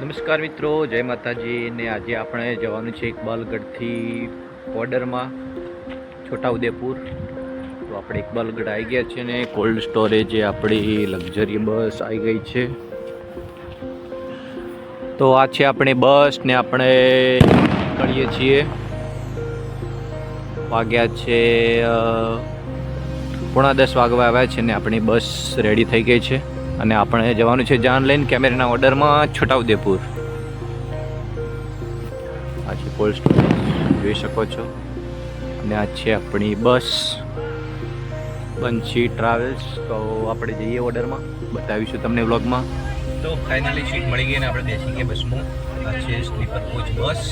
નમસ્કાર મિત્રો, જય માતાજી. ને આજે આપણે જવાનું છે ઇકબાલગઢથી બોર્ડરમાં છોટાઉદેપુર. તો આપણે ઇકબાલગઢ આવી ગયા છે ને કોલ્ડ સ્ટોરેજ આપણી લક્ઝરી બસ આવી ગઈ છે. તો આ છે આપણી બસ ને આપણે નીકળીએ છીએ. વાગ્યા છે 9:45 વાગવા આવ્યા છે ને આપણી બસ રેડી થઈ ગઈ છે અને આપણે જવાનું છે જાન લઈને કેમેરાના ઓર્ડરમાં છોટાઉદેપુર. આ છે કોલ્ડ સ્ટોરેજ, જોઈ શકો છો. અને આ છે આપણી બસ બંશી ટ્રાવેલ્સ. તો આપણે જઈએ ઓર્ડરમાં, બતાવીશું તમને વ્લોગમાં. તો ફાઇનલી સીટ મળી ગઈ ને આપણે બેસી ગયા બસમાં. આ છે સ્લીપર કોચ બસ,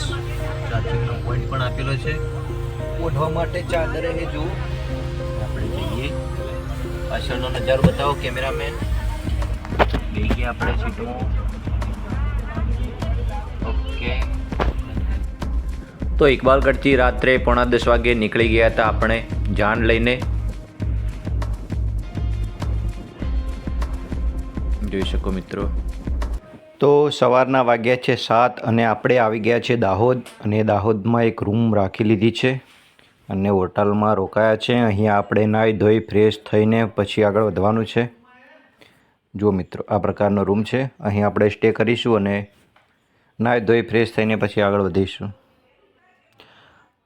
ચાર્જિંગનો પોઈન્ટ પણ આપેલો છે ઓઢવા માટે. ચાદર એ જુઓ. આપણે જઈએ, પાછળનો નજારો બતાવો કેમેરામેન. બેસી ગયા આપણે સીટમાં. ઓકે. તો ઇકબાલગઢથી રાત્રે 9:45 વાગે નીકળી ગયા હતા આપણે જાન લઈને. જોઈ શકો મિત્રો. તો સવારના વાગ્યા છે 7 અને આપણે આવી ગયા છે દાહોદ. અને દાહોદમાં એક રૂમ રાખી લીધી છે અને હોટલમાં રોકાયા છે. અહીંયા આપણે નાહી ધોઈ ફ્રેશ થઈને પછી આગળ વધવાનું છે. જો મિત્રો, આ પ્રકારનો રૂમ છે. અહીં આપણે સ્ટે કરીશું અને નાહી ધોઈ ફ્રેશ થઈને પછી આગળ વધીશું.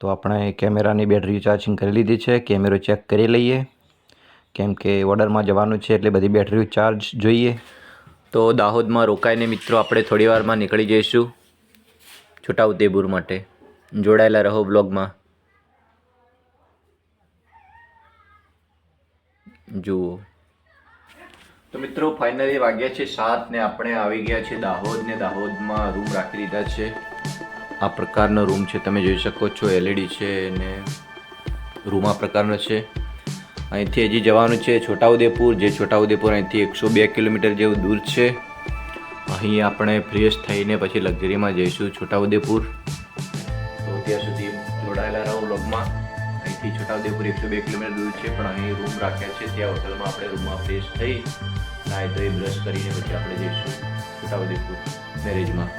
તો આપણે કેમેરાની બેટરી ચાર્જિંગ કરી લીધી છે. કેમેરો ચેક કરી લઈએ, કેમ કે ઓર્ડરમાં જવાનું છે એટલે બધી બેટરી ચાર્જ જોઈએ. તો દાહોદમાં રોકાઈને મિત્રો આપણે થોડી વારમાં નીકળી જઈશું છોટાઉદેપુર માટે. જોડાયેલા રહો બ્લોગમાં. જુઓ. તો મિત્રો ફાઇનલી વાગ્યા છે 7 ને આપણે આવી ગયા છે દાહોદ. ને દાહોદમાં રૂમ રાખી લીધા છે. આ પ્રકારનો રૂમ છે, તમે જોઈ શકો છો. LED છે ને રૂમ આ પ્રકારનો છે. અહીંથી હજી જવાનું છે છોટાઉદેપુર. જે છોટાઉદેપુર અહીંથી 102 કિલોમીટર જેવું દૂર છે. અહીં આપણે ફ્રેશ થઈને પછી લક્ઝરીમાં જઈશું છોટાઉદેપુર. તો ત્યાં સુધી જોડાયેલા રહો બ્લોગમાં. અહીંથી છોટાઉદેપુર 102 કિલોમીટર દૂર છે, પણ અહીં રૂમ રાખ્યા છે. ત્યાં હોટલમાં આપણે રૂમમાં ફ્રેશ થઈ નાહી ધોઈ બ્રશ કરીને પછી આપણે જઈશું છોટાઉદેપુર મેરેજમાં.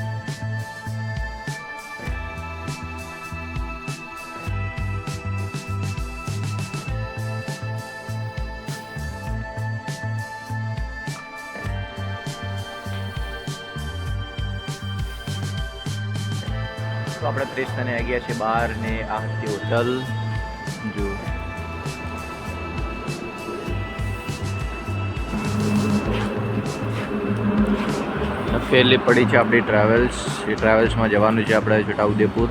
તો આપણે ફ્રેશ થઈને આવી ગયા છે બહાર ને આ હતી હોટલ. જો પહેલી પડી છે આપણી ટ્રાવેલ્સ. એ ટ્રાવેલ્સમાં જવાનું છે આપણે છોટાઉદેપુર.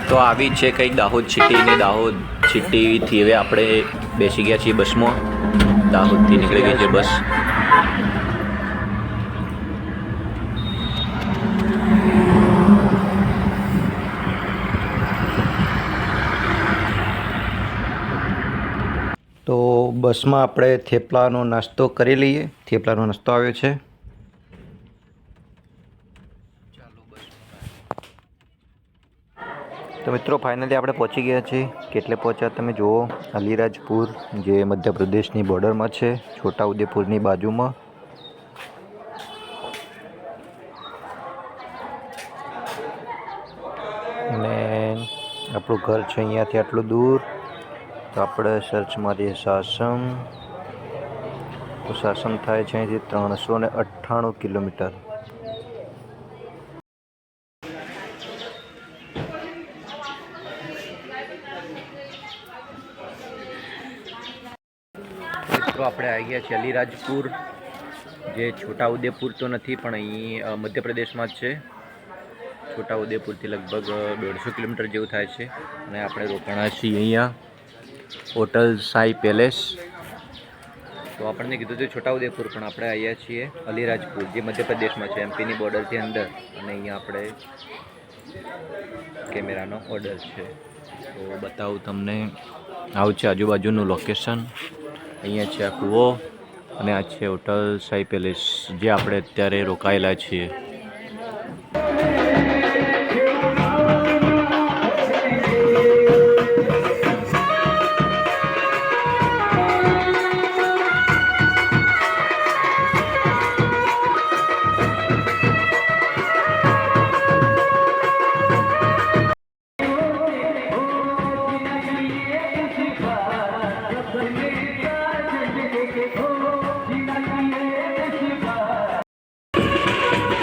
તો આવી છે કંઈક દાહોદ સિટી. ને દાહોદ સિટીથી હવે આપણે બેસી ગયા છીએ બસમાં. દાહોદથી નીકળી ગઈ છે બસ. તો બસમાં આપણે થેપલાનો નાસ્તો કરી લઈએ. થેપલાનો નાસ્તો આવ્યો છે. તો મિત્રો ફાઇનલી આપણે પહોંચી ગયા છીએ. કેટલે પહોંચ્યા તમે જુઓ. અલીરાજપુર, જે મધ્યપ્રદેશની બોર્ડરમાં છે, છોટાઉદેપુરની બાજુમાં. અને આપણું ઘર છે અહીંયાથી આટલું દૂર. તો આપણે સર્ચ મારીએ સાસણ. તો સાસણ થાય છે અહીંથી 398 કિલોમીટર. મિત્રો આપણે આવી ગયા છીએ અલીરાજપુર, જે છોટાઉદેપુર તો નથી પણ અહીં મધ્યપ્રદેશમાં જ છે. છોટાઉદેપુરથી લગભગ 150 કિલોમીટર જેવું થાય છે. અને આપણે રોકાણા છીએ અહીંયા હોટલ સાઈ પેલેસ. તો આપણને કીધું હતું છોટાઉદેપુર, પણ આપણે આવ્યા છીએ અલીરાજપુર, જે મધ્યપ્રદેશમાં છે, એમપીની બોર્ડરથી અંદર. અને અહીંયા આપણે કેમેરાનો ઓર્ડર છે. તો બતાવું તમને. આવું છે આજુબાજુનું લોકેશન. અહીંયા છે આ કૂવો અને આ છે હોટલ સાઈ પેલેસ, જે આપણે અત્યારે રોકાયેલા છીએ.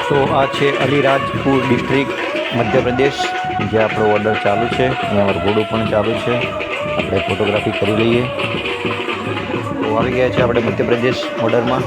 તો આ છે અલીરાજપુર ડિસ્ટ્રિક્ટ મધ્યપ્રદેશ, જે આપણો ઓર્ડર ચાલુ છે. અહીંયા વરઘોડું પણ ચાલુ છે. આપણે ફોટોગ્રાફી કરી લઈએ. તો આવી ગયા છે આપણે મધ્યપ્રદેશ ઓર્ડરમાં.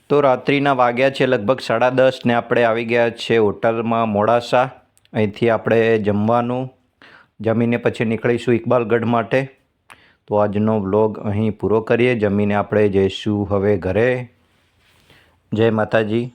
તો રાત્રિના વાગ્યા છે લગભગ 10:30 ને આપણે આવી ગયા છે હોટલમાં મોડાસા. અહીંથી આપણે જમવાનું જમીને પછી નીકળીશું ઇકબાલગઢ માટે. તો આજનો વ્લોગ અહીં પૂરો કરીએ. જમીને આપણે જઈશું હવે ઘરે. જય માતાજી.